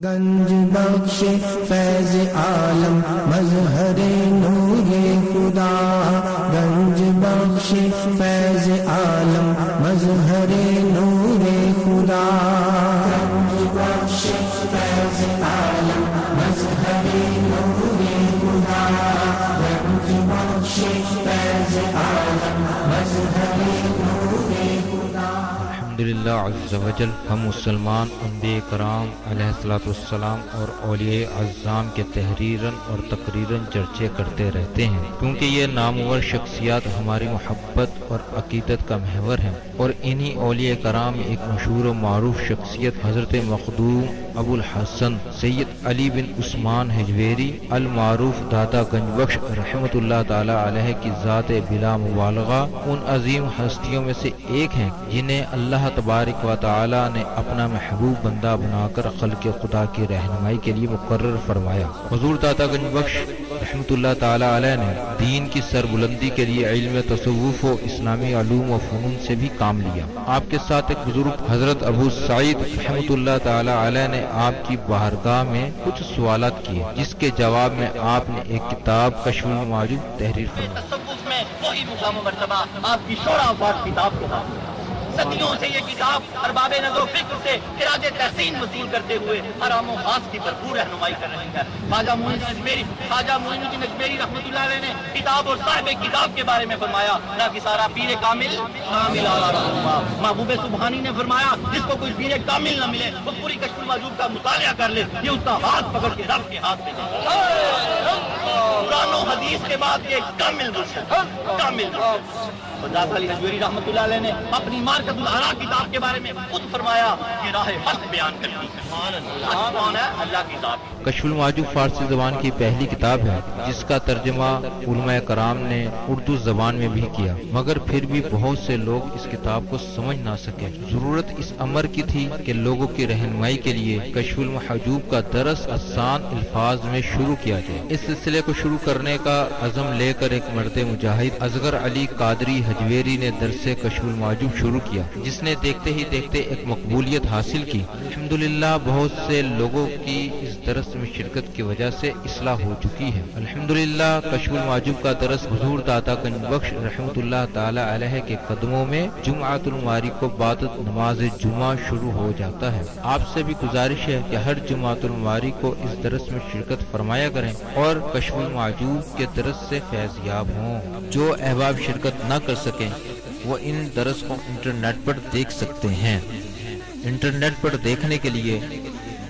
گنج بخش فیض عالم مظہر نور خدا، گنج بخش فیض عالم مظہر نور خدا، گنج بخش فیض عالم مظہر نور خدا، گنج بخش فیض عالم مظہر نور خدا۔ الحمدللہ عز و جل، ہم مسلمان انبیاء کرام علیہ الصلوۃ والسلام اور اولیاء اعظام کے تحریراً اور تقریراً چرچے کرتے رہتے ہیں، کیونکہ یہ نامور شخصیات ہماری محبت اور عقیدت کا محور ہیں، اور انہی اولیاء کرام میں ایک مشہور و معروف شخصیت حضرت مخدوم ابو الحسن سید علی بن عثمان حجویری المعروف داتا گنج بخش رحمۃ اللہ تعالی علیہ کی ذات بلا مبالغہ ان عظیم ہستیوں میں سے ایک ہیں جنہیں اللہ تبارک و تعالی نے اپنا محبوب بندہ بنا کر خلق خدا کی رہنمائی کے لیے مقرر فرمایا۔ حضور داتا گنج بخش رحمۃ اللہ تعالی علیہ نے دین کی سربلندی کے لیے علم تصوف و اسلامی علوم و فنون سے بھی کام لیا۔ آپ کے ساتھ ایک بزرگ حضرت ابو سعید رحمۃ اللہ تعالی علیہ نے آپ کی بارگاہ میں کچھ سوالات کیے، جس کے جواب میں آپ نے ایک کتاب کشف المعجوب تحریر فرمائی۔ تصوف میں وہی مقام و مرتبہ آپ کی شورا افاق کتاب کو حاصل ہے۔ صدیوں سے یہ کتاب ارباب نظر و فکر سے خراج تحسین وصول کرتے ہوئے حرام و خاص کی بھرپور رہنمائی کر رہی ہے۔ خواجہ معین الدین اجمیری رحمۃ اللہ علیہ نے کتاب اور صاحب کتاب کے بارے میں فرمایا، نہ کہ سارا پیر کامل اعلیٰ رہنما۔ محبوب سبحانی نے فرمایا، جس کو کوئی پیر کامل نہ ملے وہ پوری کشف المعجوب کا مطالعہ کر لے، یہ اس کا ہاتھ پکڑ کے رب کے ہاتھ میں قرآن و حدیث کے بعد یہ کامل مرشد حضرت علی حجویری رحمۃ اللہ علیہ نے اپنی مارکت الآراء کتاب کے بارے میں خود فرمایا کہ راہ حق بیان کرتی ہے۔ کون ہے؟ اللہ کی ذات۔ کشف المعجوب فارسی زبان کی پہلی کتاب ہے جس کا ترجمہ علماء کرام نے اردو زبان میں بھی کیا، مگر پھر بھی بہت سے لوگ اس کتاب کو سمجھ نہ سکے۔ ضرورت اس امر کی تھی کہ لوگوں کی رہنمائی کے لیے کشف المحجوب کا درس آسان الفاظ میں شروع کیا جائے۔ اس سلسلے کو شروع کرنے کا عزم لے کر ایک مرد مجاہد اصغر علی قادری حجویری نے درس کشف المعجوب شروع کیا، جس نے دیکھتے ہی دیکھتے ایک مقبولیت حاصل کی۔ الحمدللہ بہت سے لوگوں کی اس درس میں شرکت کی وجہ سے اصلاح ہو چکی ہے۔ الحمدللہ کشف المعجوب کا درس حضور داتا گنج بخش رحمۃ اللہ تعالی علیہ کے قدموں میں جمعۃ المبارک کو بعد نماز جمعہ شروع ہو جاتا ہے۔ آپ سے بھی گزارش ہے کہ ہر جمعۃ المبارک کو اس درس میں شرکت فرمایا کریں اور کشف المعجوب کے درس سے فیض یاب ہوں۔ جو احباب شرکت نہ کر سکیں وہ ان درس کو انٹرنیٹ پر دیکھ سکتے ہیں۔ انٹرنیٹ پر دیکھنے کے لیے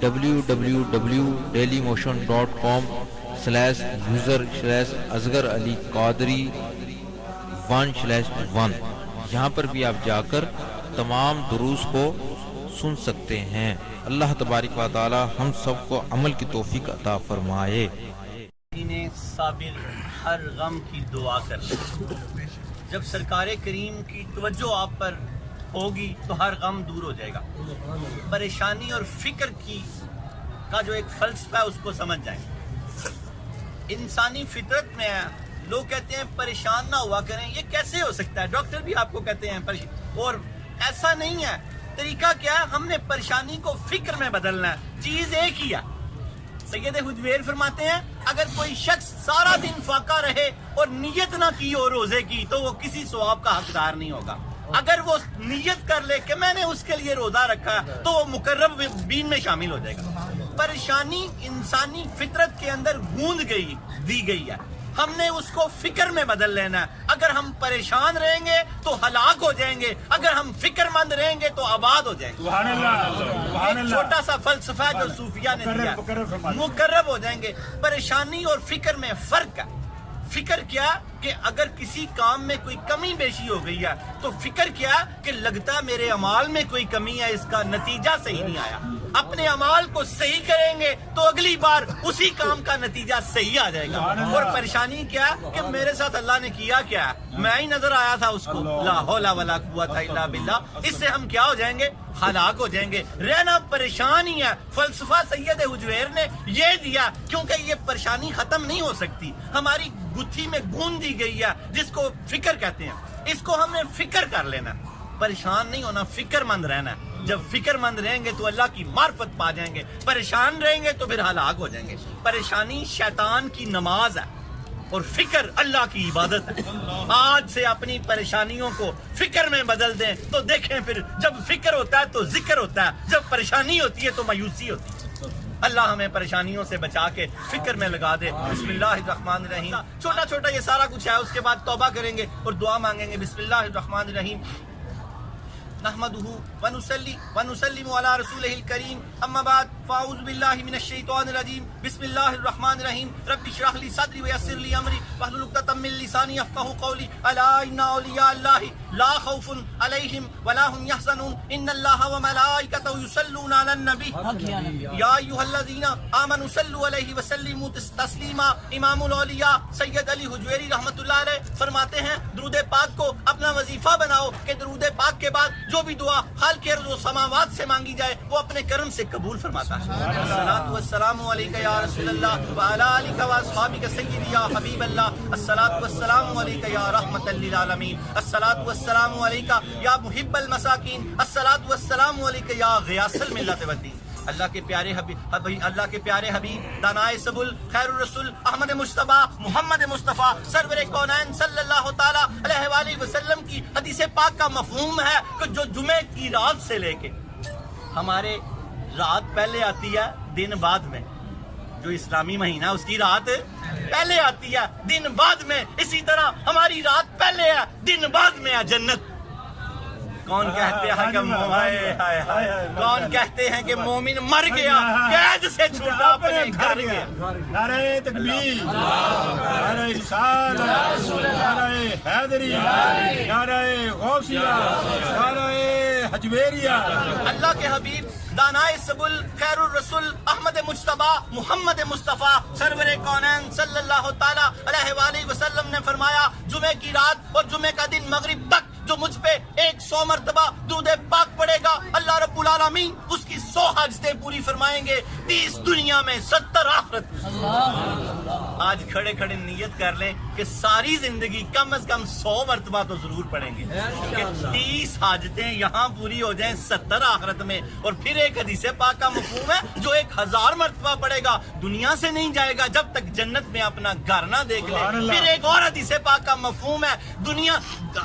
www.dailymotion.com/user/اصغر علی قادری 1/1 یہاں پر بھی آپ جا کر تمام دروس کو سن سکتے ہیں۔ اللہ تبارک و تعالی ہم سب کو عمل کی توفیق عطا فرمائے۔ صابر ہر غم کی دعا کر لیں۔ جب سرکار کریم کی توجہ آپ پر ہوگی تو ہر غم دور ہو جائے گا۔ پریشانی اور فکر کا جو ایک فلسفہ ہے اس کو سمجھ جائیں۔ انسانی فطرت میں ہے، لوگ کہتے ہیں پریشان نہ ہوا کریں، یہ کیسے ہو سکتا ہے؟ ڈاکٹر بھی آپ کو کہتے ہیں پریشان، اور ایسا نہیں ہے۔ طریقہ کیا ہے؟ ہم نے پریشانی کو فکر میں بدلنا ہے، چیز ایک ہی ہے۔ سید حجویر فرماتے ہیں اگر کوئی شخص سارا دن فاقہ رہے اور نیت نہ کی ہو روزے کی تو وہ کسی ثواب کا حقدار نہیں ہوگا۔ اگر وہ نیت کر لے کہ میں نے اس کے لیے روزہ رکھا تو وہ مقرب بین میں شامل ہو جائے گا۔ پریشانی انسانی فطرت کے اندر گوند دی گئی ہے، ہم نے اس کو فکر میں بدل لینا ہے۔ اگر ہم پریشان رہیں گے تو ہلاک ہو جائیں گے، اگر ہم فکر مند رہیں گے تو آباد ہو جائیں گے۔ سبحان اللہ۔ ایک چھوٹا سا فلسفہ جو صوفیہ نے دیا، مقرب ہو جائیں گے۔ پریشانی اور فکر میں فرق ہے۔ فکر کیا کہ اگر کسی کام میں کوئی کمی بیشی ہو گئی ہے تو فکر کیا کہ لگتا میرے اعمال میں کوئی کمی ہے، اس کا نتیجہ صحیح نہیں آیا۔ اپنے اعمال کو صحیح کریں گے تو اگلی بار اسی کام کا نتیجہ صحیح آ جائے گا۔ اور پریشانی کیا کہ میرے ساتھ اللہ نے کیا کیا ہے، میں ہی نظر آیا تھا اس کو، لا حول ولا قوت الا باللہ۔ اس سے ہم کیا ہو جائیں گے؟ ہلاک ہو جائیں گے۔ رہنا پریشان ہی ہے۔ فلسفہ سید حجویر نے یہ دیا، کیونکہ یہ پریشانی ختم نہیں ہو سکتی، ہماری گتھی میں گون دی گئی ہے جس کو فکر کہتے ہیں۔ اس کو ہم نے فکر کر لینا، پریشان نہیں ہونا، فکر مند رہنا ہے۔ جب فکر مند رہیں گے تو اللہ کی معرفت پا جائیں گے، پریشان رہیں گے تو پھر ہلاک ہو جائیں گے۔ پریشانی شیطان کی نماز ہے اور فکر اللہ کی عبادت ہے۔ آج سے اپنی پریشانیوں کو فکر میں بدل دیں تو دیکھیں پھر جب فکر ہوتا ہے تو ذکر ہوتا ہے، جب پریشانی ہوتی ہے تو مایوسی ہوتی ہے۔ اللہ ہمیں پریشانیوں سے بچا کے فکر میں لگا دے۔ بسم اللہ الرحمن الرحیم۔ چھوٹا چھوٹا یہ سارا کچھ ہے، اس کے بعد توبہ کریں گے اور دعا مانگیں گے۔ بسم اللہ الرحمن الرحیم، نحمده ونصلي ونسلم على رسوله الكريم، اما بعد، فاعوذ بالله من الشيطان الرجيم، بسم الله الرحمن الرحيم، رب اشرح لي صدري ويسر لي امري واحلل عقدة من لساني يفقهوا قولي، الا ان اولياء الله لا خوف عليهم ولا هم يحزنون، ان الله وملائكته يصلون على النبي يا ايها الذين امنوا صلوا عليه وسلموا تسليما۔ امام الاولیاء سید علی حجویری رحمۃ اللہ علیہ فرماتے ہیں درود پاک کو اپنا وظیفہ بناؤ کہ درود پاک کے بعد جو بھی دعا خالق ارض و سماوات سے مانگی جائے وہ اپنے کرم سے قبول فرماتا ہے۔ الصلاۃ والسلام علیک یا رسول اللہ وعلی آلک و اصحابک سیدی یا حبیب اللہ، الصلاۃ والسلام علیک یا رحمۃ للعالمین، الصلاۃ والسلام علیک یا محب المساکین، الصلاۃ والسلام علیک یا غیاث الملت والدین۔ اللہ کے پیارے حبیب دانائے سبل خیر الرسول احمد مصطفیٰ محمد مصطفیٰ سرور کونین صلی اللہ تعالی علیہ وآلہ وسلم کی حدیث پاک کا مفہوم ہے کہ جو جمعے کی رات سے لے کے ہمارے رات پہلے آتی ہے دن بعد میں، جو اسلامی مہینہ اس کی رات پہلے آتی ہے دن بعد میں، اسی طرح ہماری رات پہلے ہے دن بعد میں ہے جنت۔ کون کہتے ہیں کہ کون کہتے ہیں کہ مومن مر گیا قید سے چھوٹا اپنے گھر گیا۔ نعرہ تکبیر، نعرہ رسالت، نعرہ حیدری، نعرہ غوثیہ، نعرہ حجویریہ۔ اللہ کے حبیب دانائے سبل خیر الرسول احمد مجتبیٰ محمد مصطفیٰ سرور کونین صلی اللہ تعالی علیہ وآلہ وسلم نے فرمایا جمعے کی رات اور جمعے کا دن مغرب تک جو مجھ پہ 100 مرتبہ درود پاک پڑے گا اللہ رب العالمین اس کی 100 حاجتیں پوری فرمائیں گے، 30 دنیا میں 70 آخرت میں۔ آج کھڑے کھڑے نیت کر لیں کہ ساری زندگی کم از کم 100 مرتبہ تو ضرور پڑھیں گے کہ 30 حاجتیں یہاں پوری ہو جائیں 70 آخرت میں۔ اور پھر ایک حدیث پاک کا مفہوم ہے جو 1000 مرتبہ پڑھے گا دنیا سے نہیں جائے گا جب تک جنت میں اپنا گھر نہ دیکھ لے۔ پھر ایک اور حدیث پاک کا مفہوم ہے دنیا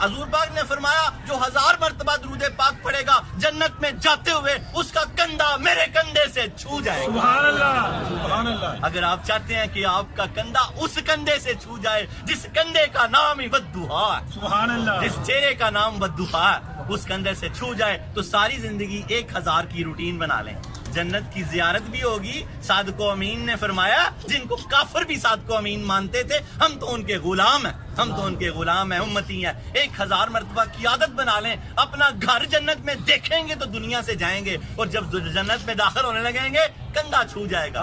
حضور پاک نے فرمایا جو 1000 مرتبہ درود پاک پڑھے گا جنت میں جاتے ہوئے اس کا کندھا میرے کندھے سے چھو جائے گا۔ سبحان اللہ، سبحان اللہ۔ اگر آپ چاہتے ہیں کہ آپ کا کندھا اس کندھے سے چھو جائے جس کندھے کا نام ہی ودھوہا ہے، سبحان اللہ، جس چہرے کا نام ودھوہا ہے، اس کندھے سے چھو جائے تو ساری زندگی 1000 کی روٹین بنا لیں۔ جنت کی زیارت بھی ہوگی۔ صادق و امین نے فرمایا جن کو کافر بھی صادق و امین مانتے تھے ہم تو ان کے غلام ہیں، ہم تو ان کے غلام ہیں، امتی ہیں۔ 1000 مرتبہ کی عادت بنا لیں، اپنا گھر جنت میں دیکھیں گے تو دنیا سے جائیں گے اور جب جنت میں داخل ہونے لگیں گے کندھا چھو جائے گا۔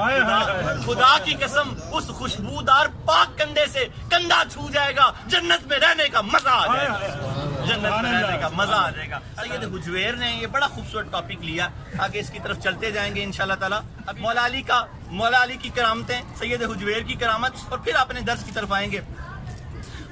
خدا کی قسم اس خوشبودار پاک کندھے سے کندھا چھو جائے گا، جنت میں رہنے کا مزہ آ جائے گا، جنت میں رہنے کا مزہ آ جائے گا۔ سید حجویر نے یہ بڑا خوبصورت ٹاپک لیا، آگے اس کی طرف چلتے جائیں گے انشاءاللہ تعالیٰ۔ اب مولا علی کی کرامتیں، سید حجویر کی کرامت، اور پھر اپنے درس کی طرف آئیں گے۔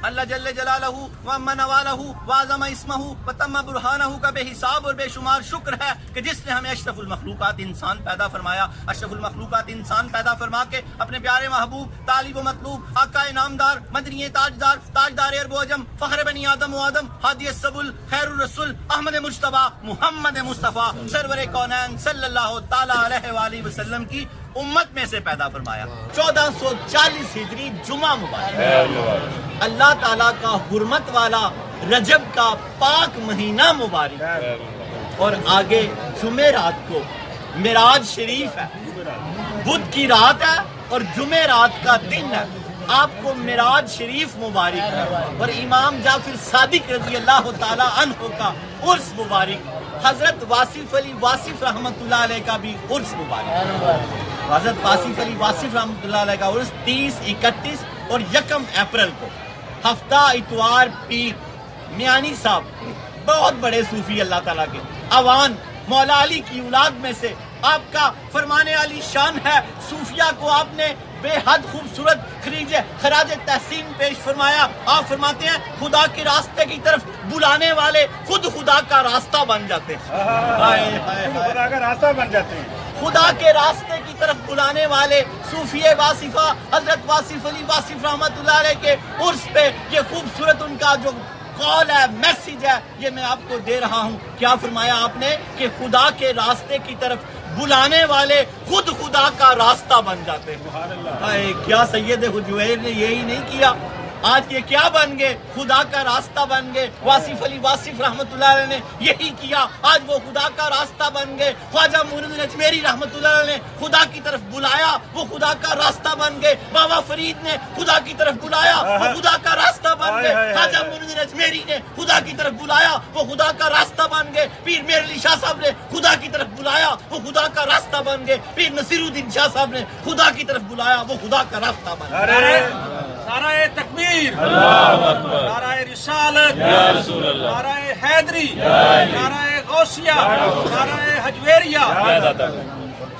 اللہ جل جلالہ ومن والہ وعظم اسمہ وتم برہانہ کا بے حساب اور بے شمار شکر ہے کہ جس نے ہمیں اشرف المخلوقات انسان پیدا فرمایا، اشرف المخلوقات انسان پیدا فرما کے اپنے پیارے محبوب طالب و مطلوب آقا انعامدار مدنی تاجدار تاجدار عرب و عجم فخر بنی آدم و آدم ہادی السبل خیر الرسول احمد مجتبیٰ محمد مصطفیٰ سرور کونین صلی اللہ تعالی علیہ وآلہ وسلم کی امت میں سے پیدا فرمایا۔ 1440 ہجری جمعہ مبارک، اللہ تعالیٰ کا حرمت والا رجب کا پاک مہینہ مبارک، اور آگے جمعہ رات کو معراج شریف ہے، بدھ کی رات ہے اور جمعہ رات کا دن ہے، آپ کو معراج شریف مبارک ہے، اور امام جعفر صادق رضی اللہ تعالیٰ عنہ کا عرس مبارک، حضرت واصف علی واصف رحمۃ اللہ علیہ کا بھی عرس مبارک۔ حضرت واصف علی واصف رحمۃ اللہ علیہ کا عرس 30، 31 اور 1 اپریل کو، ہفتہ اتوار پیر۔ میانی صاحب بہت بڑے صوفی اللہ تعالیٰ کے، اوان مولا علی کی اولاد میں سے، آپ کا فرمانے علی شان ہے، صوفیہ کو آپ نے بے حد خوبصورت خراج تحسین پیش فرمایا. آپ فرماتے ہیں خدا کے راستے کی طرف بلانے والے خود خدا کا راستہ بن جاتے ہیں. خدا کا راستہ بن جاتے ہیں. خدا کے راستے کی طرف بلانے والے صوفی واصفہ حضرت واصف علی واصف رحمۃ اللہ علیہ کے عرس پہ یہ خوبصورت ان کا جو قول ہے، میسج ہے، یہ میں آپ کو دے رہا ہوں. کیا فرمایا آپ نے کہ خدا کے راستے کی طرف بلانے والے خود خدا کا راستہ بن جاتے ہیں. کیا سید حجویر نے یہی نہیں کیا؟ آج یہ کیا بن گئے؟ خدا کا راستہ بن گئے. واصف علی واصف رحمۃ اللہ علیہ نے یہی کیا، آج وہ خدا کا راستہ بن گئے. خواجہ معین اجمیری رحمۃ اللہ علیہ نے خدا کی طرف بلایا، وہ خدا کا راستہ بن گئے. بابا فرید نے خدا کی طرف بلایا، وہ خدا کا راستہ بن گئے. خواجہ معین اجمیری نے خدا کی طرف بلایا، وہ خدا کا راستہ بن گئے. پیر میر علی شاہ صاحب نے خدا کی طرف بلایا، وہ خدا کا راستہ بن گئے. پیر نصیر الدین شاہ صاحب نے خدا کی طرف بلایا، وہ خدا کا راستہ بن گئے. نعرہ تکبیر، نعرہ رسالت، نعرہ حیدری، نعرہ غوثیہ، نعرہ حجویریہ.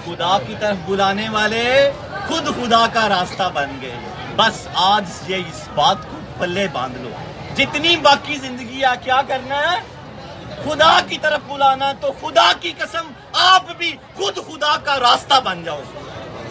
خدا کی طرف بلانے والے خود خدا کا راستہ بن گئے. بس آج یہ اس بات کو پلے باندھ لو، جتنی باقی زندگی ہے کیا کرنا ہے؟ خدا کی طرف بلانا. تو خدا کی قسم آپ بھی خود خدا کا راستہ بن جاؤ.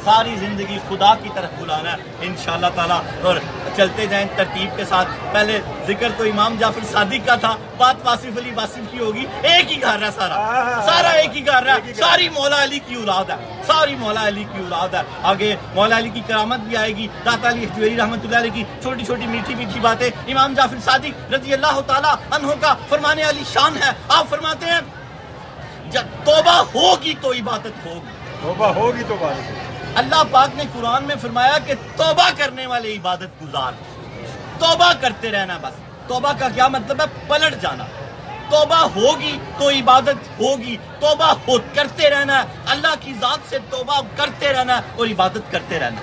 ساری زندگی خدا کی طرف بلانا ہے انشاءاللہ تعالیٰ. اور چلتے جائیں ترتیب کے ساتھ. پہلے ذکر تو امام جعفر صادق کا تھا، بات واصف علی واصف کی ہوگی. ایک ہی گھر ہے، سارا ایک ہی گھر ہے. ساری مولا علی کی اولاد ہے، ساری مولا علی کی اولاد ہے. آگے مولا علی کی کرامت بھی آئے گی. داتا علی حجویری رحمۃ اللہ علیہ کی چھوٹی چھوٹی میٹھی میٹھی باتیں. امام جعفر صادق رضی اللہ تعالیٰ عنہ کا فرمانے علی شان ہے. آپ فرماتے ہیں جب توبہ ہوگی تو عبادت ہوگی. توبہ ہوگی تو بات. اللہ پاک نے قرآن میں فرمایا کہ توبہ کرنے والے عبادت گزار. توبہ کرتے رہنا. بس توبہ کا کیا مطلب ہے؟ پلٹ جانا. توبہ ہوگی تو عبادت ہوگی. توبہ کرتے رہنا، اللہ کی ذات سے توبہ کرتے رہنا اور عبادت کرتے رہنا.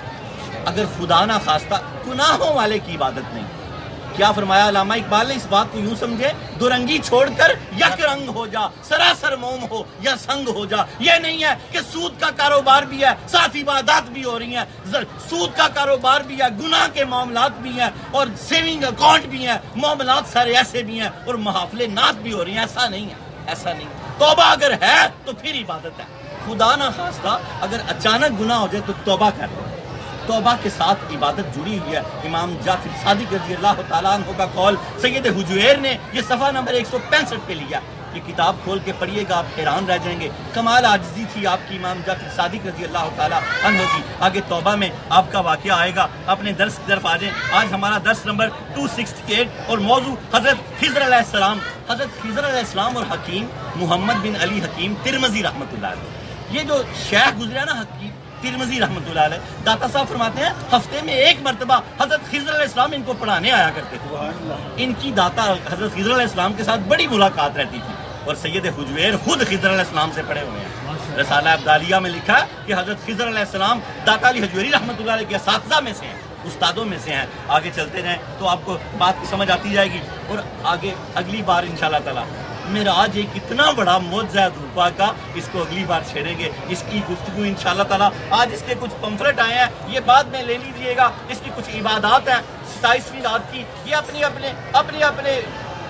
اگر خدا نہ خواستہ گناہوں والے کی عبادت نہیں. کیا فرمایا علامہ اقبال نے؟ اس بات کو یوں سمجھے، دو رنگی چھوڑ کر یک رنگ ہو جا، سراسر موم ہو یا سنگ ہو جا. یہ نہیں ہے کہ سود کا کاروبار بھی ہے، ساتھ عبادات بھی ہو رہی ہیں. سود کا کاروبار بھی ہے، گناہ کے معاملات بھی ہیں، اور سیونگ اکاؤنٹ بھی ہیں، معاملات سارے ایسے بھی ہیں، اور محافل نات بھی ہو رہی ہیں. ایسا نہیں ہے، ایسا نہیں. توبہ اگر ہے تو پھر عبادت ہے. خدا نہ خواستہ اگر اچانک گناہ ہو جائے تو توبہ کر لو. توبہ کے ساتھ عبادت جڑی ہوئی ہے. امام جعفر صادق رضی اللہ تعالیٰ عنہ کا قول سید حجویر نے یہ صفحہ نمبر 165 پہ لیا. یہ کتاب کھول کے پڑھیے گا، آپ حیران رہ جائیں گے. کمال عاجزی تھی آپ کی امام جعفر صادق رضی اللہ تعالیٰ عنہ کی. آگے توبہ میں آپ کا واقعہ آئے گا. اپنے درس کی طرف آ جائیں. آج ہمارا درس نمبر 268 اور موضوع حضرت خضر علیہ السلام. حضرت خضر علیہ السلام اور حکیم محمد بن علی حکیم ترمذی رحمۃ اللہ علیہ، یہ جو شیخ گزرا نا حکیم ترمذی رحمۃ اللہ علیہ، داتا صاحب فرماتے ہیں ہفتے میں ایک مرتبہ حضرت خضر علیہ السلام ان کو پڑھانے آیا کرتے تھے. ان کی داتا حضرت خضر علیہ السلام کے ساتھ بڑی ملاقات رہتی تھی. اور سید حجویر خود خضر علیہ السلام سے پڑھے ہوئے ہیں. رسالہ ابدالیہ میں لکھا ہے کہ حضرت خضر علیہ السلام داتا علی حجویری رحمۃ اللہ علیہ کے اساتذہ میں سے ہیں، استادوں میں سے ہیں. آگے چلتے رہیں تو آپ کو بات کی سمجھ آتی جائے گی. اور آگے اگلی بار انشاءاللہ تعالیٰ معراج ایک اتنا بڑا معجزہ دھوپا کا، اس کو اگلی بار چھیڑیں گے. اس کی گفتگو انشاءاللہ تعالیٰ. آج اس کے کچھ پمفلٹ آئے ہیں، یہ بعد میں لے لیجئے گا. اس کی کچھ عبادات ہیں 27ویں رات کی. یہ اپنے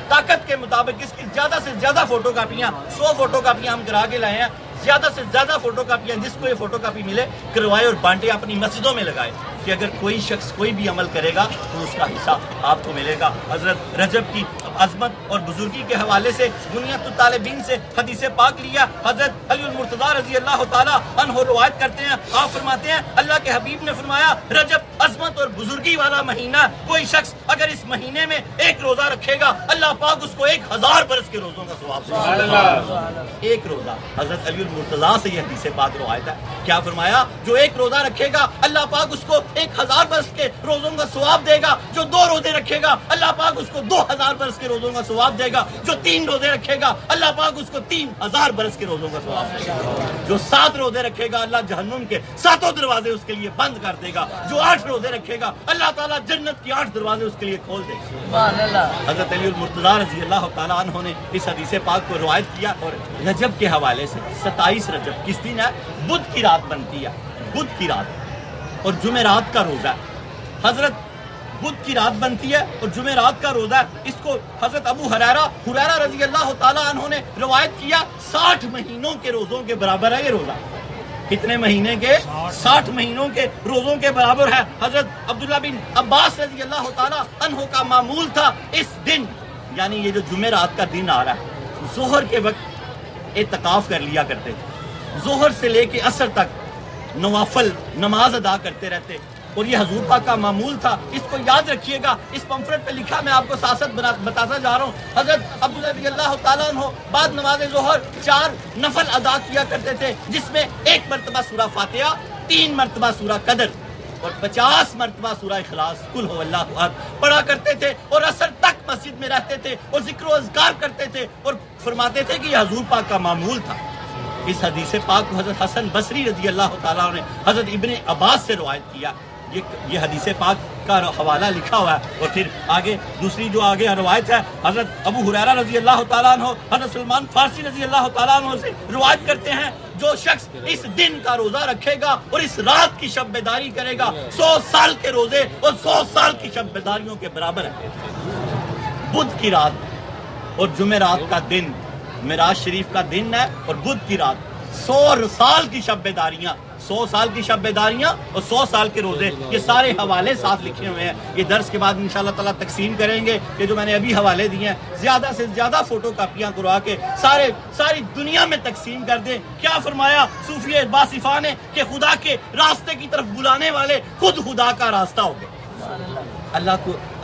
طاقت کے مطابق اس کی زیادہ سے زیادہ فوٹو کاپیاں 100 فوٹو کاپیاں ہم کرا کے لائے ہیں. زیادہ سے زیادہ فوٹو کاپیاں جس کو یہ فوٹو کاپی ملے کروائے اور بانٹے، اپنی مسجدوں میں لگائے کہ اگر کوئی شخص کوئی بھی عمل کرے گا تو اس کا حصہ آپ کو ملے گا. حضرت رجب کی عظمت اور بزرگی کے حوالے سے بنیاد الطالبین سے حدیث پاک لیا. حضرت علی المرتضیٰ رضی اللہ تعالیٰ عنہ روایت کرتے ہیں، آپ فرماتے ہیں اللہ کے حبیب نے فرمایا رجب عظمت اور بزرگی والا مہینہ. کوئی شخص اگر اس مہینے میں ایک روزہ رکھے گا اللہ پاک اس کو 1000 برس کے روزوں کا ثواب دے گا. ایک روزہ. حضرت علی المرتضیٰ سے یہ حدیث پاک روایت ہے. کیا فرمایا؟ جو ایک روزہ رکھے گا اللہ پاک اس کو 1000 برس کے روزوں کا ثواب دے گا. جو 2 روزے رکھے گا اللہ پاک اس کو 2000 برس کے روزوں کا ثواب دے گا. جو 3 روزے رکھے گا اللہ پاک اس کو 3000 برس کے روزوں کا ثواب دے گا. جو 7 روزے رکھے گا اللہ جہنم کے 7 دروازے اس کے لیے بند کر دے گا. جو 8 روزے رکھے گا اللہ تعالیٰ جنت کی 8 دروازے اس کے لیے کھول دے گا. حضرت علی المرتضیٰ رضی اللہ تعالیٰ عنہ نے اس حدیث پاک کو روایت کیا. اور رجب کے حوالے سے 27 رجب کس دن ہے؟ بدھ کی رات بنتی ہے. بدھ کی رات اور جمعرات کا روزہ ہے. حضرت بدھ کی رات بنتی ہے اور جمعرات کا روزہ ہے. اس کو حضرت ابو ہریرہ رضی اللہ تعالیٰ عنہ نے روایت کیا 60 مہینوں کے روزوں کے برابر ہے یہ روزہ. کتنے مہینے کے؟ 60 مہینوں کے روزوں کے برابر ہے. حضرت عبداللہ بن عباس رضی اللہ تعالیٰ عنہ کا معمول تھا اس دن، یعنی یہ جو جمعرات کا دن آ رہا ہے، ظہر کے وقت اعتکاف کر لیا کرتے تھے. ظہر سے لے کے عصر تک نوافل نماز ادا کرتے رہتے، اور یہ حضور پاک کا معمول تھا. اس کو یاد رکھیے گا، اس پمفلٹ پہ لکھا، میں آپ کو ساتھ ساتھ بتاتا جا رہا ہوں. حضرت عبداللہ رضی اللہ تعالیٰ عنہ بعد نماز ظہر 4 نفل ادا کیا کرتے تھے، جس میں 1 مرتبہ سورہ فاتحہ، 3 مرتبہ سورہ قدر اور 50 مرتبہ سورہ اخلاص قل هو اللہ احد پڑھا کرتے تھے، اور عصر تک مسجد میں رہتے تھے اور ذکر و اذکار کرتے تھے، اور فرماتے تھے کہ یہ حضور پاک کا معمول تھا. اس حدیث پاک کو حضرت حسن بصری رضی اللہ تعالیٰ نے حضرت ابن عباس سے روایت کیا. یہ حدیث پاک کا حوالہ لکھا ہوا ہے. اور پھر آگے دوسری جو آگے روایت ہے، حضرت ابو ہریرہ رضی اللہ تعالیٰ عنہ حضرت سلمان فارسی رضی اللہ تعالیٰ عنہ سے روایت کرتے ہیں، جو شخص اس دن کا روزہ رکھے گا اور اس رات کی شب بیداری کرے گا، 100 سال کے روزے اور 100 سال کی شب بیداریوں کے برابر ہے. بدھ کی رات اور جمعرات کا دن معراج شریف کا دن ہے، اور بدھ کی رات 100 سال کی شب بیداریاں، 100 سال کی شب بیداریاں اور 100 سال کے روزے. یہ سارے حوالے ساتھ لکھے ہوئے ہیں. یہ درس کے بعد انشاءاللہ تعالیٰ تقسیم کریں گے. یہ جو میں نے ابھی حوالے دیے ہیں، زیادہ سے زیادہ فوٹو کاپیاں کروا کے ساری دنیا میں تقسیم کر دیں. کیا فرمایا صوفی باصفہ نے کہ خدا کے راستے کی طرف بلانے والے خود خدا کا راستہ ہو گئے.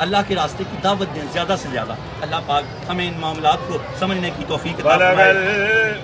اللہ کے راستے کی دعوت دیں زیادہ سے زیادہ. اللہ پاک ہمیں ان معاملات کو سمجھنے کی توفیق عطا فرمائے.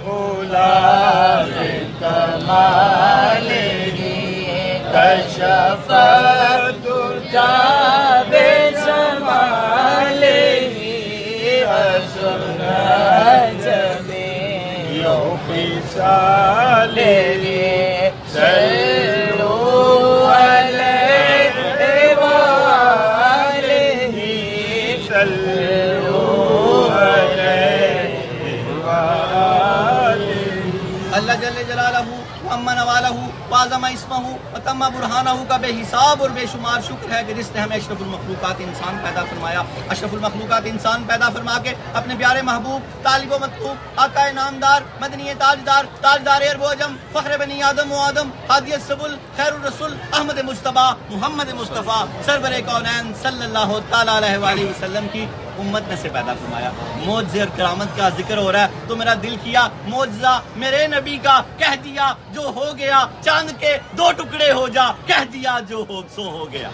اللہ جل جلالہ وامن والہ وعظم اسمہ وتم برہانہ کا بے حساب اور بے شمار شکر ہے کہ جس نے ہمیں اشرف المخلوقات انسان پیدا فرمایا. اشرف المخلوقات انسان پیدا فرما کے اپنے پیارے محبوب طالب و مطلوب آقا نامدار مدنی تاجدار عرب و عجم فخر بنی آدم و آدم ہادی السبل خیر الرسول احمد مصطفیٰ محمد مصطفیٰ سرور کونین صلی اللہ تعالیٰ علیہ وآلہ وسلم کی امت میں سے پیدا فرمایا. معجزے اور کرامت کا ذکر ہو رہا ہے تو میرا دل کیا معجزہ میرے نبی کا کہہ دیا جو ہو گیا، چاند کے 2 ٹکڑے ہو جا کہہ دیا جو ہو سو ہو گیا.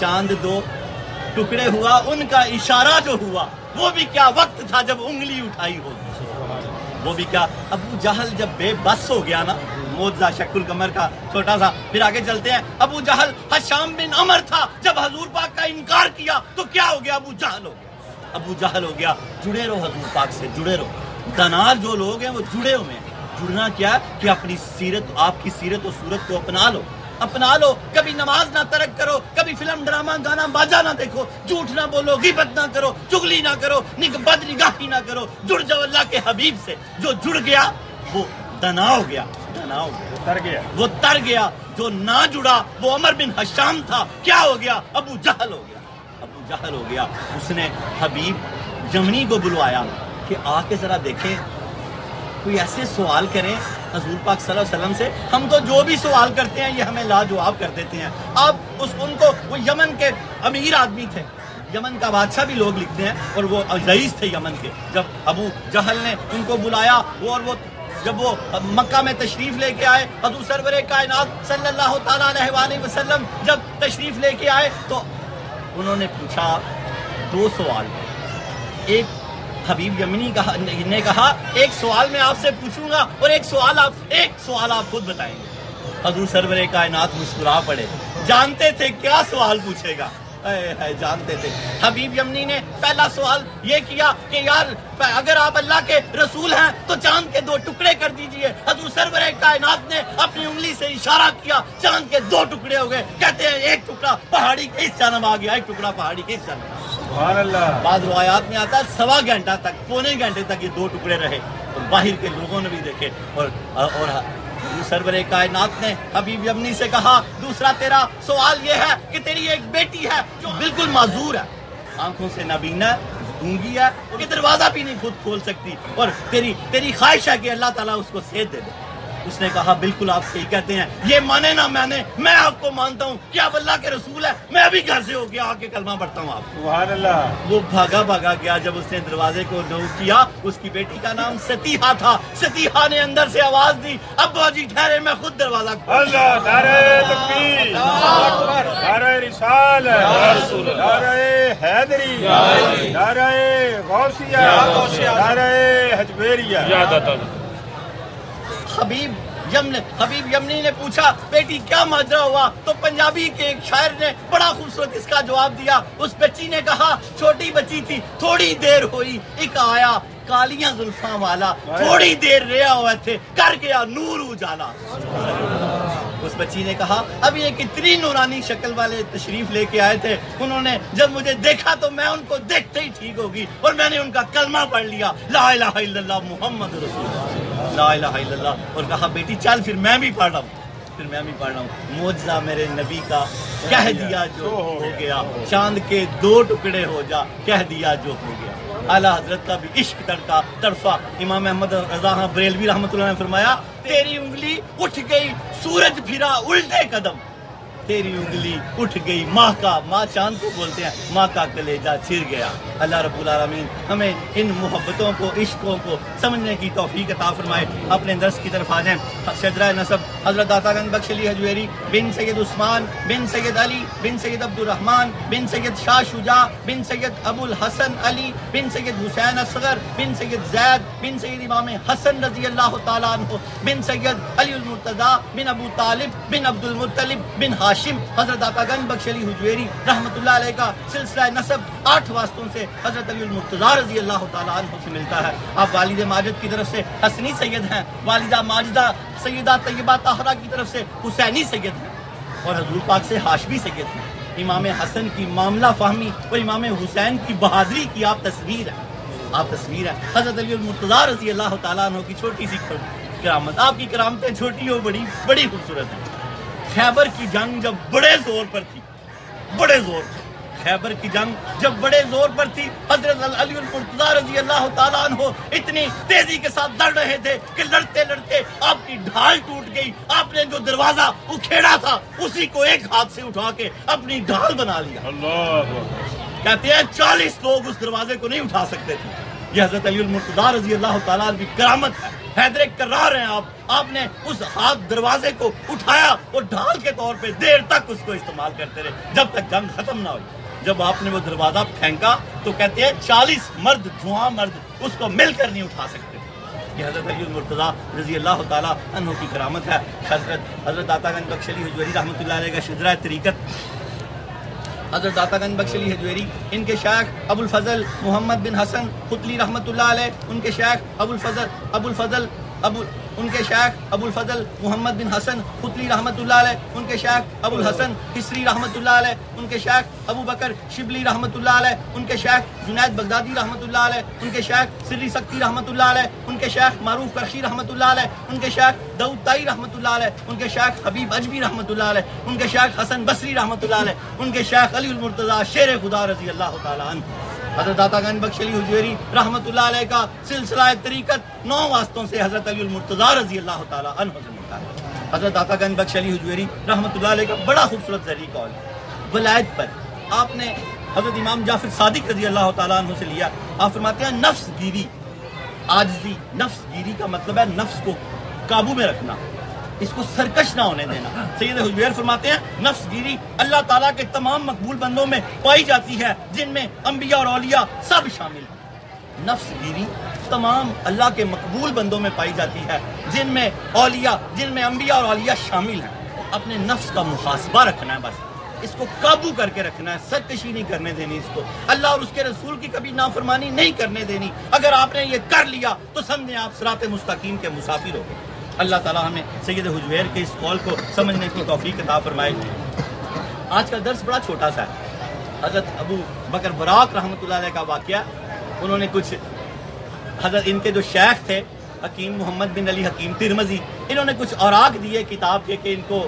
چاند 2 ٹکڑے ہوا، ان کا اشارہ جو ہوا وہ بھی کیا وقت تھا جب انگلی اٹھائی ہوگی. وہ بھی کیا ابو جہل جب بے بس ہو گیا نا، معجزہ شق القمر کا چھوٹا سا. پھر آگے چلتے ہیں. ابو جہل حشام بن عمر تھا، جب حضور پاک کا انکار کیا تو کیا ہو گیا؟ ابو جہل ہو گیا. ابو جہل ہو گیا. جڑے رہو حضور پاک سے، جڑے رہو. دنار جو لوگ ہیں وہ جڑے ہوئے ہیں. جڑنا کیا ہے کہ اپنی سیرت، آپ کی سیرت و صورت کو اپنا لو. کبھی نماز نہ ترک کرو، کبھی فلم ڈرامہ گانا باجا نہ دیکھو، جھوٹ نہ بولو، غیبت نہ کرو، چغلی نہ کرو، بد نگاہی نہ کرو. جڑ جاؤ اللہ کے حبیب سے. جو جڑ گیا وہ دنا ہو گیا، وہ تر گیا. جو نہ جڑا وہ عمر بن حشام تھا، کیا ہو گیا؟ ابو جہل ہو گیا. اس نے حبیب یمنی کو بلوایا کہ آ کے ذرا دیکھیں، کوئی ایسے سوال کریں حضور پاک صلی اللہ علیہ وسلم سے. ہم تو جو بھی سوال کرتے ہیں یہ ہمیں لاجواب کر دیتے ہیں. آپ ان کو، وہ یمن کے امیر آدمی تھے، یمن کا بادشاہ بھی لوگ لکھتے ہیں، اور وہ رئیس تھے یمن کے. جب ابو جہل نے ان کو بلایا، جب وہ مکہ میں تشریف لے کے آئے، حضور سرور کائنات صلی اللہ تعالیٰ علیہ وآلہ وسلم جب تشریف لے کے آئے تو انہوں نے پوچھا 2 سوال. ایک حبیب یمنی نے کہا ایک سوال میں آپ سے پوچھوں گا اور ایک سوال آپ خود بتائیں گے. حضور سرور کائنات مسکرا پڑے، جانتے تھے کیا سوال پوچھے گا. جانتے تھے. حبیب یمنی نے پہلا سوال یہ کیا کہ یار اگر آپ اللہ کے رسول ہیں تو چاند کے 2 ٹکڑے کر دیجئے. حضور سرور کائنات نے اپنی انگلی سے اشارہ کیا، چاند کے 2 ٹکڑے ہو گئے. کہتے ہیں ایک ٹکڑا پہاڑی کے اس جانب آ گیا، ایک ٹکڑا پہاڑی کے اس جانب. سبحان اللہ. بعض روایات میں آتا ہے 1.25 گھنٹہ تک، 1.25 گھنٹے تک یہ 2 ٹکڑے رہے، اور باہر کے لوگوں نے بھی دیکھے. اور سرور کائنات نے حبیب یمنی سے کہا دوسرا تیرا سوال یہ ہے کہ تیری ایک بیٹی ہے جو بالکل معذور ہے، آنکھوں سے نابینا ہے، گونگی ہے، کہ دروازہ بھی نہیں خود کھول سکتی، اور تیری خواہش ہے کہ اللہ تعالیٰ اس کو صحت دے دے۔ اس نے کہا بالکل آپ صحیح کہتے ہیں، یہ مانے نہ مانے میں آپ کو مانتا ہوں کہ آپ اللہ کے رسول ہیں، میں ابھی گھر سے ہو کے آ کے کلمہ پڑھتا ہوں آپ کو۔ سبحان اللہ۔ وہ بھاگا گیا، جب اس نے دروازے کو نوک کیا، اس کی بیٹی کا نام ستیحہ تھا۔ ستیحہ نے اندر سے آواز دی ابا جی ٹھہرے میں خود دروازہ اللہ، نعرہ تکبیر، نعرہ رسالت، نعرہ حیدری، نعرہ غوثیہ، نعرہ حجویریہ۔ حبیب یمنی نے پوچھا بیٹی کیا ماجرا ہوا؟ تو پنجابی کے ایک شاعر نے بڑا خوبصورت اس کا جواب دیا۔ اس بچی نے کہا چھوٹی بچی تھی، تھوڑی دیر ہوئی ایک آیا کالیاں زلفاں والا، تھوڑی دیر رہا ہوا تھے کر گیا نور اجالا۔ اس بچی نے کہا ابھی ایک اتنی نورانی شکل والے تشریف لے کے آئے تھے، انہوں نے جب مجھے دیکھا تو میں ان کو دیکھتے ہی ٹھیک ہوگی، اور میں نے ان کا کلمہ پڑھ لیا، لا الہ الا اللہ محمد رسول اللہ، لا الہ الا اللہ، اور کہا بیٹی چل پھر میں بھی پڑھ رہا ہوں، معجزہ میرے نبی کا کہہ دیا جو ہو گیا، چاند کے 2 ٹکڑے ہو جا کہہ دیا جو ہو گیا۔ اعلیٰ حضرت کا بھی عشق تڑفا۔ امام احمد رضا بریلوی رحمۃ اللہ نے فرمایا تیری انگلی اٹھ گئی سورج پھرا الٹے قدم، تیری انگلی اٹھ گئی ماں کا، ماں چاند کو بولتے ہیں، ماں کا کلیجہ چر گیا۔ اللہ رب العالمین ہمیں ان محبتوں کو، عشقوں کو سمجھنے کی توفیق عطا فرمائے۔ اپنے درس کی طرف آ جائیں۔ شجرہ نسب حضرت داتا گنج بخش علی حجویری بن سید عثمان بن سید علی بن سید عبد الرحمن بن سید شاہ شجاع بن سید ابو الحسن علی بن سید حسین اصغر بن سید زید بن سید امام حسن رضی اللہ تعالیٰ عنہ بن سید علی المرتضیٰ بن ابو طالب بن عبد المطلب بن ہاشم۔ حضرت داتا گنج بخش علی حجویری رحمۃ اللہ علیہ کا سلسلہ نسب 8 واسطوں سے حضرت علی المرتضیٰ رضی اللہ تعالیٰ عنہ سے ملتا ہے۔ آپ والد ماجد کی طرف سے حسنی سید ہیں، والدہ ماجدہ سیدہ طیبہ طاہرہ کی طرف سے حسینی سید ہیں، اور حضور پاک سے ہاشمی سید ہیں۔ امام حسن کی معاملہ فہمی اور امام حسین کی بہادری کی آپ تصویر ہیں۔ حضرت علی المرتضیٰ رضی اللہ تعالیٰ عنہ کی چھوٹی سی کرامت، آپ کی کرامتیں چھوٹی ہو بڑی خوبصورت ہیں۔ خیبر کی جنگ جب بڑے زور پر تھی، خیبر کی جنگ جب بڑے زور پر تھی، حضرت علی المرتضیٰ رضی اللہ تعالیٰ عنہ اتنی تیزی کے ساتھ لڑ رہے تھے کہ لڑتے لڑتے آپ کی ڈھال ٹوٹ گئی۔ آپ نے جو دروازہ اکھیڑا تھا اسی کو ایک ہاتھ سے اٹھا کے اپنی ڈھال بنا لیا۔ کہتے ہیں 40 لوگ اس دروازے کو نہیں اٹھا سکتے تھے۔ یہ حضرت علی المرتضیٰ رضی اللہ تعالیٰ عنہ کی کرامت ہے۔ حیدر کرار ہیں آپ نے اس ہاتھ دروازے کو اٹھایا اور ڈھال کے طور پہ دیر تک اس کو استعمال کرتے رہے جب تک جنگ ختم نہ ہوئی۔ جب آپ نے وہ دروازہ پھینکا تو کہتے ہیں 40 مرد، جوان مرد اس کو مل کر نہیں اٹھا سکتے تھے۔ یہ حضرت علی المرتضیٰ رضی اللہ تعالیٰ عنہ کی کرامت ہے۔ حضرت داتا گنج بخش علی حجویری رحمۃ اللہ علیہ کا شجرہ طریقت، حضرت داتا گنج بخش علی حجویری، ان کے شیخ ابو الفضل محمد بن حسن قطلی رحمۃ اللہ علیہ، ان کے شیخ ان کے شیخ ابو الفضل محمد بن حسن قطلی رحمۃ اللہ علیہ، ان کے شیخ ابو الحسن حسری رحمۃ اللہ علیہ، ان کے شیخ ابو بکر شبلی رحمۃ اللہ علیہ، ان کے شیخ جنید بغدادی رحمۃ اللہ علیہ، ان کے شیخ سری سکتی رحمۃ اللہ علیہ، ان کے شیخ معروف کرشی رحمۃ اللہ علیہ، ان کے شیخ داؤد طائی رحمۃ اللہ علیہ، ان کے شیخ حبیب اجمی رحمۃ اللہ علیہ، ان کے شیخ حسن بصری رحمۃ اللہ علیہ، ان کے شیخ علی المرتضیٰ شیر خدا رضی اللہ تعالیٰ عنہ۔ حضرت داتا گنج بخش علی حجویری رحمۃ اللہ علیہ کا سلسلہ طریقت 9 واسطوں سے حضرت علی المرتضیٰ رضی اللہ تعالیٰ عنہ سے ملتا ہے۔ حضرت داتا گنج بخش علی حجویری رحمۃ اللہ علیہ کا بڑا خوبصورت ذریعہ قول ہے۔ ولایت پر آپ نے حضرت امام جعفر صادق رضی اللہ تعالیٰ عنہ سے لیا۔ آپ فرماتے ہیں نفس گیری، عاجزی، نفس گیری کا مطلب ہے نفس کو قابو میں رکھنا، اس کو سرکش نہ ہونے دینا۔ سید حجویر فرماتے ہیں نفس گیری اللہ تعالیٰ کے تمام مقبول بندوں میں پائی جاتی ہے جن میں انبیاء اور اولیاء سب شامل ہیں۔ نفس گیری تمام اللہ کے مقبول بندوں میں پائی جاتی ہے جن میں انبیاء اور اولیاء شامل ہیں۔ اپنے نفس کا محاسبہ رکھنا ہے، بس اس کو قابو کر کے رکھنا ہے، سرکشی نہیں کرنے دینی، اس کو اللہ اور اس کے رسول کی کبھی نافرمانی نہیں کرنے دینی۔ اگر آپ نے یہ کر لیا تو سمجھیں آپ صراط مستقیم کے مسافر ہو گئے۔ اللہ تعالیٰ ہمیں سید حجویر کے اس قول کو سمجھنے کی توفیق عطا فرمائے۔ آج کا درس بڑا چھوٹا سا ہے۔ حضرت ابو بکر براق رحمۃ اللہ علیہ کا واقعہ، انہوں نے کچھ حضرت ان کے جو شیخ تھے حکیم محمد بن علی حکیم ترمذی، انہوں نے کچھ اوراق دیے کتاب کے کہ ان کو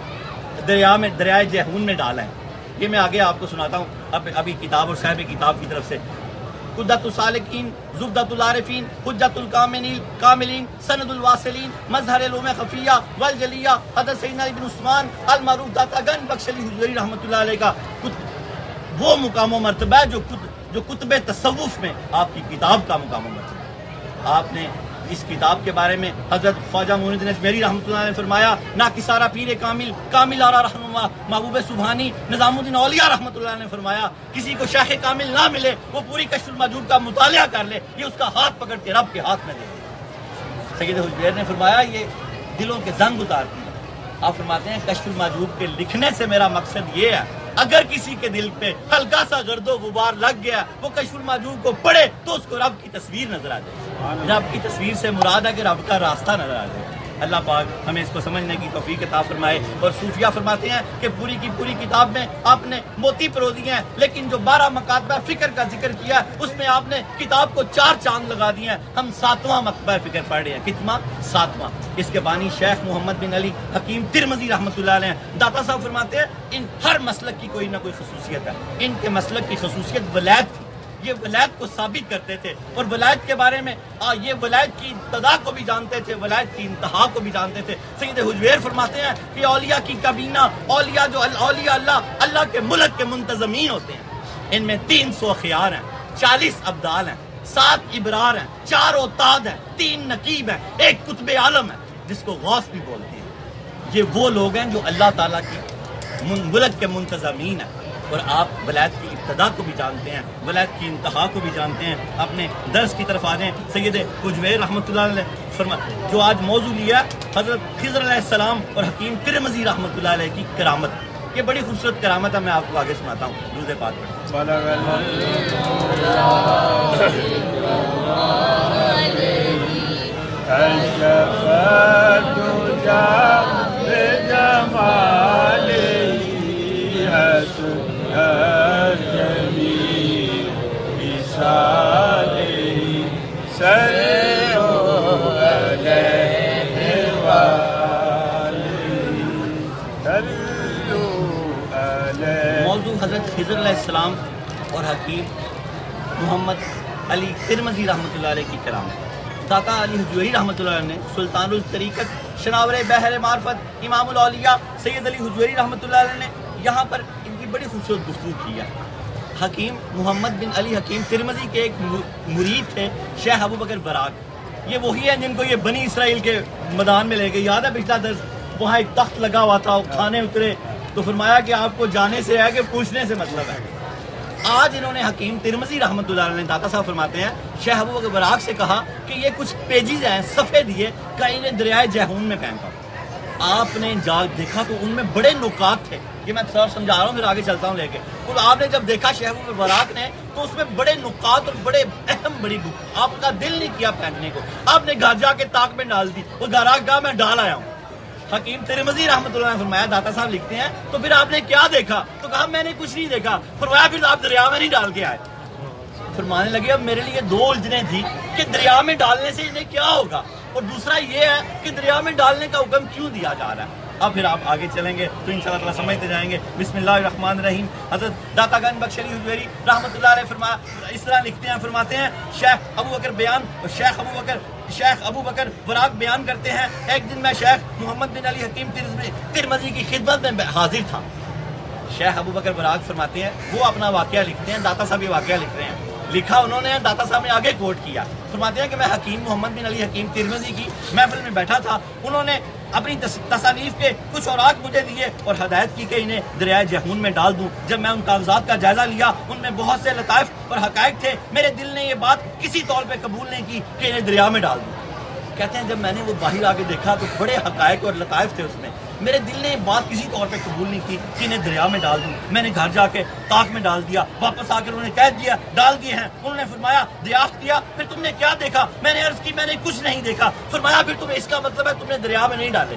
دریائے جہون میں ڈالا ہے. یہ میں آگے آپ کو سناتا ہوں ابھی کتاب اور صاحب کتاب کی طرف سے. قدۃ السالکین، زبدۃ العارفین، حجۃ الکاملین، سند الواصلین، مظہر علوم خفیہ والجلیہ، حضرت سیدنا ابن عثمان المعروف داتا گنج بخش علی حجویری رحمۃ اللہ علیہ کا وہ مقام و مرتبہ ہے جو کتب تصوف میں آپ کی کتاب کا مقام و مرتبہ ہے. آپ نے اس کتاب کے بارے میں حضرت خواجہ معین الدین اجمیری رحمۃ اللہ نے فرمایا، نا کسارا پیر کامل آرا رہنما محبوب سبحانی نظام الدین اولیاء رحمۃ اللہ نے فرمایا، کسی کو شیخ کامل نہ ملے وہ پوری کشف المحجوب کا مطالعہ کر لے، یہ اس کا ہاتھ پکڑ کے رب کے ہاتھ میں دے. سید حجویر نے فرمایا یہ دلوں کے زنگ اتارتی ہے. آپ فرماتے ہیں کشف المحجوب کے لکھنے سے میرا مقصد یہ ہے اگر کسی کے دل پہ ہلکا سا گرد و غبار لگ گیا وہ کشف المحجوب کو پڑھے تو اس کو رب کی تصویر نظر آ جائے. رب کی تصویر سے مراد ہے کہ رب کا راستہ نظر آ جائے. اللہ پاک ہمیں اس کو سمجھنے کی توفیق عطا فرمائے. اور صوفیہ فرماتے ہیں کہ پوری کی پوری کتاب میں آپ نے موتی پرو دیے ہیں، لیکن جو 12 مکاتبہ فکر کا ذکر کیا اس میں آپ نے کتاب کو 4 چاند لگا دیے ہیں. ہم 7واں مکتبہ فکر پڑھ رہے ہیں. کتنا؟ 7واں. اس کے بانی شیخ محمد بن علی حکیم ترمذی رحمۃ اللہ علیہ. داتا صاحب فرماتے ہیں ان ہر مسلک کی کوئی نہ کوئی خصوصیت ہے. ان کے مسلک کی خصوصیت ولایت تھی. یہ ولایت کو ثابت کرتے تھے اور ولایت کے بارے میں یہ ولایت کی ابتدا کو بھی جانتے تھے، ولایت کی انتہا کو بھی جانتے تھے. سید حجویر فرماتے ہیں کہ اولیاء کی کابینہ، اولیاء جو اولیاء اللہ کے ملک کے منتظمین ہوتے ہیں، ان میں 300 اخیار ہیں، 40 ابدال ہیں، 7 ابرار ہیں، 4 اوتاد ہیں، 3 نقیب ہیں، 1 قطب عالم ہے جس کو غوث بھی بولتے ہیں. یہ وہ لوگ ہیں جو اللہ تعالیٰ کی ملک کے منتظمین ہیں. اور آپ ولایت کی ابتدا کو بھی جانتے ہیں، ولایت کی انتہا کو بھی جانتے ہیں. اپنے درس کی طرف آ جائیں. سید حجویر رحمۃ اللہ علیہ جو آج موضوع لیا حضرت خضر علیہ السلام اور حکیم ترمذی رحمۃ اللہ علیہ کی کرامت. یہ بڑی خوبصورت کرامت ہے، میں آپ کو آگے سناتا ہوں. درود پاک موضوع حضرت خضر علیہ السلام اور حکیم محمد علی ترمذی رحمۃ اللہ علیہ کی کرامت. داتا علی حجویری رحمۃ اللہ علیہ نے سلطان الطریقت شناور بحر معرفت امام الاولیاء سید علی حجویری رحمۃ اللہ علیہ نے یہاں پر ان کی بڑی خوبصورت گفتگو کی ہے. حکیم محمد بن علی حکیم ترمذی کے ایک مرید تھے شیخ ابو بکر براق. یہ وہی ہیں جن کو یہ بنی اسرائیل کے میدان میں لے گئے. یاد ہے پچھلا درس وہاں ایک تخت لگا ہوا تھا، کھانے اترے تو فرمایا کہ آپ کو جانے سے ہے کہ پوچھنے سے مطلب ہے. آج انہوں نے حکیم ترمذی رحمۃ اللہ علیہ داتا صاحب فرماتے ہیں شیخ ابو بکر براق سے کہا کہ یہ کچھ پیجز ہیں صفحے دیے کہ انہیں دریائے جہون میں پھینکا. آپ نے جا دیکھا تو ان میں بڑے نکات تھے. یہ میں سر سمجھا رہا ہوں پھر آگے چلتا ہوں لے کے. تو آپ نے جب دیکھا شیخ ابو بکر براق نے تو اس میں بڑے نکات اور بڑے اہم بڑی بک. آپ کا دل نہیں کیا پھینکنے کو، آپ نے گھر جا کے طاق میں ڈال دی. وہ گھر آ کہا میں ڈال آیا ہوں. حکیم ترمذی رحمۃ اللہ نے فرمایا داتا صاحب لکھتے ہیں تو پھر آپ نے کیا دیکھا؟ تو کہا میں نے کچھ نہیں دیکھا. فرمایا پھر آپ دریا میں نہیں ڈال کے آئے. فرمانے لگے اب میرے لیے 2 الجھنیں تھی کہ دریا میں ڈالنے سے انہیں کیا ہوگا، اور دوسرا یہ ہے کہ دریا میں ڈالنے کا حکم کیوں دیا جا رہا ہے. اب پھر آپ آگے چلیں گے تو انشاءاللہ تعالیٰ سمجھتے جائیں گے. بسم اللہ الرحمن الرحیم. حضرت داتا گنج بخش علی حجویری رحمۃ اللہ علیہ فرمایا اس طرح لکھتے ہیں. فرماتے ہیں شیخ ابو بکر براق بیان کرتے ہیں ایک دن میں شیخ محمد بن علی حکیم ترمذی کی خدمت میں حاضر تھا. شیخ ابو بکر براق فرماتے ہیں وہ اپنا واقعہ لکھتے ہیں، داتا صاحب یہ واقعہ لکھ رہے ہیں. لکھا انہوں نے، داتا صاحب نے آگے کوٹ کیا. فرماتے ہیں کہ میں حکیم محمد بن علی حکیم ترمذی کی محفل میں بیٹھا تھا. انہوں نے اپنی تصانیف کے کچھ اوراق مجھے دیے اور ہدایت کی کہ انہیں دریائے جہون میں ڈال دوں. جب میں ان کاغذات کا جائزہ لیا ان میں بہت سے لطائف اور حقائق تھے. میرے دل نے یہ بات کسی طور پہ قبول نہیں کی کہ انہیں دریا میں ڈال دوں. کہتے ہیں جب میں نے وہ باہر آ کے دیکھا تو بڑے حقائق اور لطائف تھے اس میں. میرے دل نے یہ بات کسی طور پہ قبول نہیں کی کہ انہیں دریا میں ڈال دوں. میں نے گھر جا کے طاق میں ڈال دیا. واپس آ کر انہوں نے کہہ دیا ڈال دیے ہیں. انہوں نے فرمایا دریافت کیا پھر تم نے کیا دیکھا؟ میں نے عرض کی میں نے کچھ نہیں دیکھا. فرمایا پھر تمہیں اس کا مطلب ہے تم نے دریا میں نہیں ڈالے.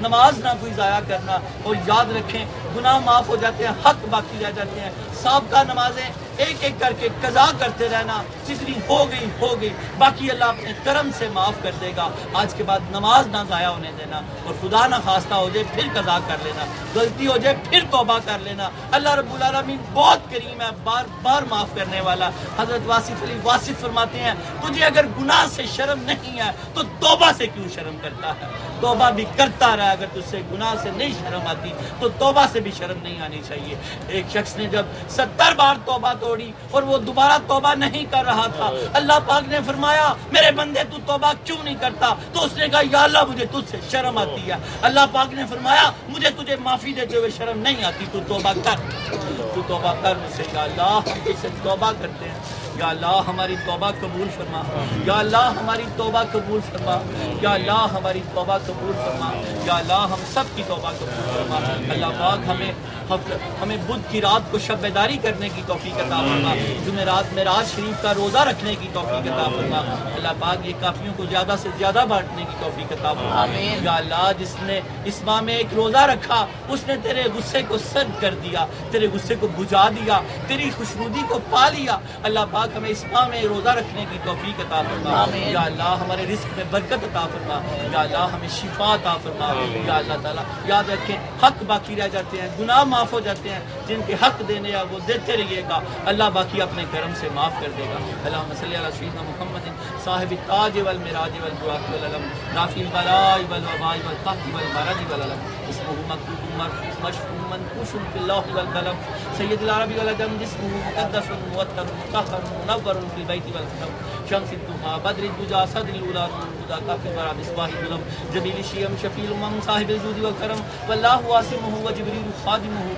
نماز نہ کوئی ضائع کرنا، اور یاد رکھیں گناہ معاف ہو جاتے ہیں، حق باقی رہ جاتے ہیں۔ سابقہ نمازیں ایک ایک کر کے قضا کرتے رہنا، جتنی ہو گئی، باقی اللہ اپنے کرم سے معاف کر دے گا۔ آج کے بعد نماز نہ ضائع ہونے دینا، اور خدا نہ خواستہ ہو جائے پھر قضا کر لینا، غلطی ہو جائے پھر توبہ کر لینا۔ اللہ رب العالمین بہت کریم ہے، بار بار معاف کرنے والا۔ حضرت واصف علی واصف فرماتے ہیں تجھے اگر گناہ سے شرم نہیں ہے تو توبہ سے کیوں شرم کرتا ہے؟ توبہ بھی کرتا رہا، اگر تجھ سے گناہ سے نہیں شرم آتی تو توبہ سے بھی شرم نہیں آنی چاہیے۔ ایک شخص نے جب 70 بار توبہ توڑی اور وہ دوبارہ توبہ نہیں کر رہا تھا، اللہ پاک نے فرمایا میرے بندے تو توبہ کیوں نہیں کرتا؟ تو اس نے کہا یا اللہ مجھے تجھ سے شرم آتی ہے۔ اللہ پاک نے فرمایا مجھے تجھے معافی دیتے ہوئے شرم نہیں آتی، تو توبہ کر، تو توبہ کر مجھ سے۔ یا اللہ ہم تجھ سے توبہ کرتے ہیں، یا اللہ ہماری توبہ قبول فرما، یا اللہ ہماری توبہ قبول فرما، یا اللہ ہماری توبہ قبول فرما، یا اللہ ہم سب کی توبہ قبول فرما۔ اللہ پاک ہمیں بدھ کی رات کو شب بیداری کرنے کی توفیق عطا فرما، جمعرات معراج شریف کا روزہ رکھنے کی توفیق عطا فرما۔ اللہ پاک یہ کافیوں کو زیادہ سے زیادہ بانٹنے کی توفیق عطا فرما۔ یا اللہ جس نے اس ماہ میں ایک روزہ رکھا اس نے تیرے غصے کو سرد کر دیا، تیرے غصے کو بجھا دیا، تیری خوشنودی کو پا لیا۔ اللہ پاک ہمیں اس ماہ میں روزہ رکھنے کی توفیق عطا فرما۔ یا اللہ ہمارے رزق میں برکت عطا فرما، یا اللہ ہمیں شفا عطا فرما۔ یا اللہ تعالیٰ یاد رکھیں حق باقی رہ جاتے ہیں، گناہ معاف ہو جاتے ہیں، جن کے حق دینے ہیں وہ دیتے رہیے گا، اللہ باقی اپنے کرم سے معاف کر دے گا۔ اللہم صلی علی سیدنا محمد صاحب التاج والمراج والبراق والعلم رافع البلاء والوباء والقحط والمرض والعلم اسمہ مکتوب مرفوع مشفوع منقوش فی اللوح والقلم سید العرب والعجم جسمہ مقدس معطر مطہر منور فی البیت والحرم شمس الضحیٰ بدر الدجى صدر الاولیٰ نور الہدیٰ کافی برا مصباح الظلم جمیل الشیم شفیع الامم صاحب الجود والکرم واللہ عاصمہ وجبریل خادمہ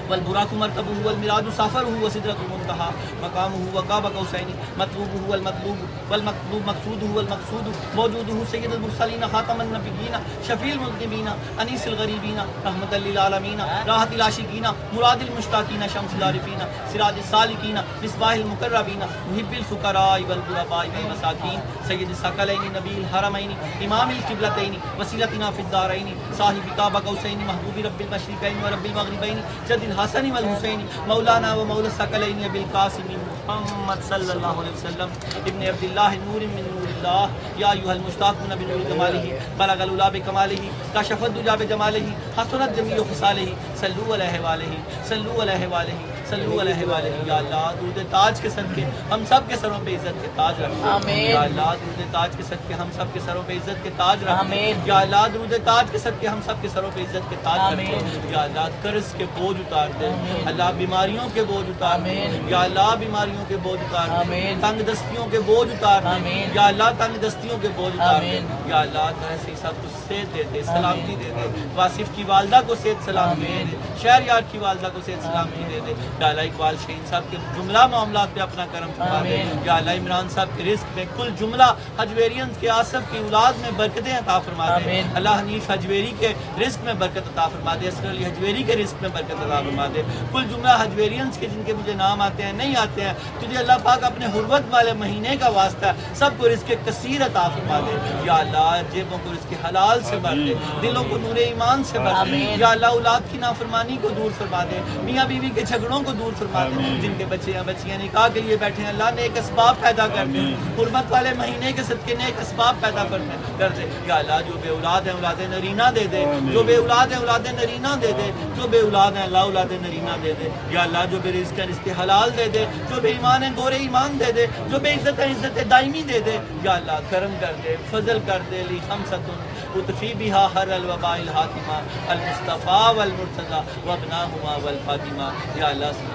والبراق مركبه والمراج سافره وسدرة المنتهى مقامه وقاب قوسين مطلوبه والمطلوب والمطلوب مقصوده والمقصود موجوده سيد المرسلين خاتم النبيين شفيع المذنبين أنيس الغريبين رحمة للعالمين راحة العاشقين مراد المشتاقين شمس العارفين سراج السالكين مصباح المقربين محب الفقراء والغرباء والمساكين سيد الثقلين نبي الحرمين إمام القبلتين وسيلتنا في الدارين صاحب قاب قوسين محبوب رب المشرقين ورب المغربين جد الحسن والحسین مولانا و مولا الثقلین ابی القاسم محمد صلی اللہ علیہ وسلم ابن عبداللہ نور من نور اللہ یا ایھا المشتاقون بنور کمالہ بلغ العلا بکمالہ کشف الدجی بجمالہ حسنت جمیع خصالہ صلوا علیہ وآلہ صلوا علیہ وآلہ صلوا علیہ وآلہ۔ یا اللہ درود تاج کے صدقے ہم سب کے سروں پہ عزت کے تاج رکھ، یا اللہ درود تاج کے صدقے ہم سب کے سروں پہ عزت کے تاج رکھ، یا اللہ درود تاج کے صدقے ہم سب کے سروں پہ عزت کے تاج رکھ۔ یا اللہ قرض کے بوجھ اتار دے، اللہ بیماریوں کے بوجھ اتار دے، یا اللہ بیماریوں کے بوجھ اتار دے، تنگ دستیوں کے بوجھ اتار دے، یا اللہ تنگ دستیوں کے بوجھ اتار دے، یا اللہ طرح سے سب کچھ صحت دے دے، سلامتی دے دے، واصف کی والدہ کو صحت سلامتی دے دے، شہریار کی والدہ کو صحت سلامتی دے دے، یا اللہ اقبال شہین صاحب کے جملہ معاملات پہ اپنا کرم فرما دے، یا اللہ عمران صاحب کے رزق میں کل جملہ حجویرینز کے آصف کی اولاد میں برکتیں عطا فرما دے، اللہ حنیف حجویری کے رزق میں برکت عطا فرما دے، اصغر علی حجویری کے رزق میں برکت عطا فرما دے، کل جملہ حجویرینز کے جن کے مجھے نام آتے ہیں نہیں آتے ہیں، تجھے اللہ پاک اپنے حرمت والے مہینے کا واسطہ ہے، سب کو رزق کثیر عطا فرما دے، یا اللہ جیبوں کو رزق حلال سے بھر دے، دلوں کو نور ایمان سے بھر دے، یا اللہ اولاد کی نافرمانی کو دور فرما دے، میاں بیوی کے جھگڑوں کو دور فرما دے، جن کے بچے ہیں بچیاں نکاح کے لیے بیٹھے ہیں اللہ نیک اسباب پیدا کر دے، حرمت والے مہینے کے صدقے نیک اسباب پیدا کر دے، یا اللہ جو بے اولاد ہیں اولاد نرینہ دے دے، جو بے اولاد ہیں اولاد نرینہ دے دے، جو بے اولاد ہیں اللہ اولاد نرینہ دے دے، یا اللہ جو بے رزق ہیں رزق حلال دے دے، جو بے ایمان ہیں گورے ایمان دے دے، جو بے عزت ہیں عزت دائمی دے دے، یا اللہ کرم کر دے، فضل کر دے، لی خمسۃ اطفی بہا ہر الوباء الحاتمہ المصطفیٰ والمرتضیٰ وابناہما والفاطمہ، یا اللہ صلی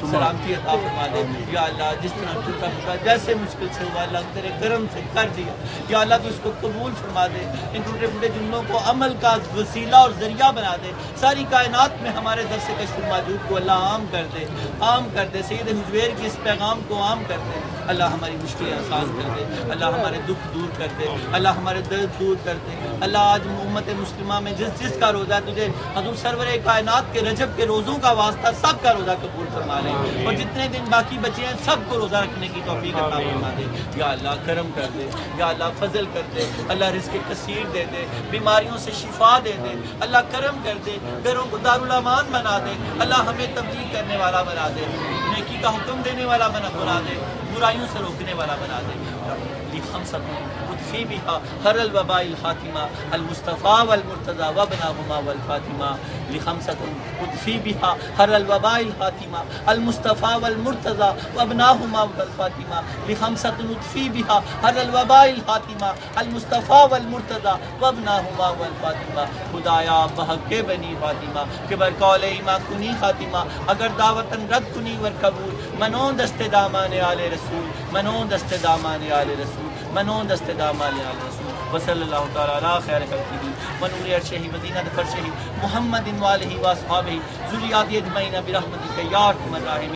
سلامتی عطا فرما دے، یا اللہ جس طرح ٹوٹا ٹوٹا جیسے مشکل سے ہوا اللہ تیرے کرم سے کر دیا، یا اللہ تو اس کو قبول فرما دے، ان ٹوٹے پھوٹے جملوں کو عمل کا وسیلہ اور ذریعہ بنا دے، ساری کائنات میں ہمارے درس کشف الموجود کو اللہ عام کر دے، عام کر دے، سید حجویر کی اس پیغام کو عام کر دے، اللہ ہماری مشکلیں آسان کر دے، اللہ ہمارے دکھ دور کر دے، اللہ ہمارے درد دور کر دے اللہ آج امت مسلمہ میں جس کا روزہ تجھے حضور سرور کائنات کے رجب کے روزوں کا واسطہ سب کا روزہ قبول فرما لے اور جتنے دن باقی بچے ہیں سب کو روزہ رکھنے کی توفیق عطا فرما دے یا اللہ کرم کر دے یا اللہ فضل کر دے اللہ رزق کثیر دے دے بیماریوں سے شفا دے دے اللہ کرم کر دے گھروں کو دارالامان بنا دے اللہ ہمیں تبلیغ کرنے والا بنا دے نیکی کا حکم دینے والا بنا دے برائیوں سے روکنے والا بنا دے اطفی بها هر الوباء الخاتمہ المصطفى والمرتضى وابناهما والفاطمہ لخمسة اطفی بها هر الوباء الخاتمہ المصطفى والمرتضى وابناهما والفاطمہ لخمسة اطفی بها هر الوباء الخاتمہ المصطفى والمرتضى وابناهما والفاطمہ خدایا بحق بنی فاطمہ کہ بر قول ایمان کنی خاتمہ اگر دعوتن رد کنی ور قبول منون دست دامان آل رسول منون دست دامان آل رسول منون دست دامان آل رسول وصلی اللہ تعالی علی خیر خلقہ ونور عرشہ مدینہ فرشہ محمد و آلہ و اصحابہ ذریات اجمعین برحمتک یا ارحم الراحمین.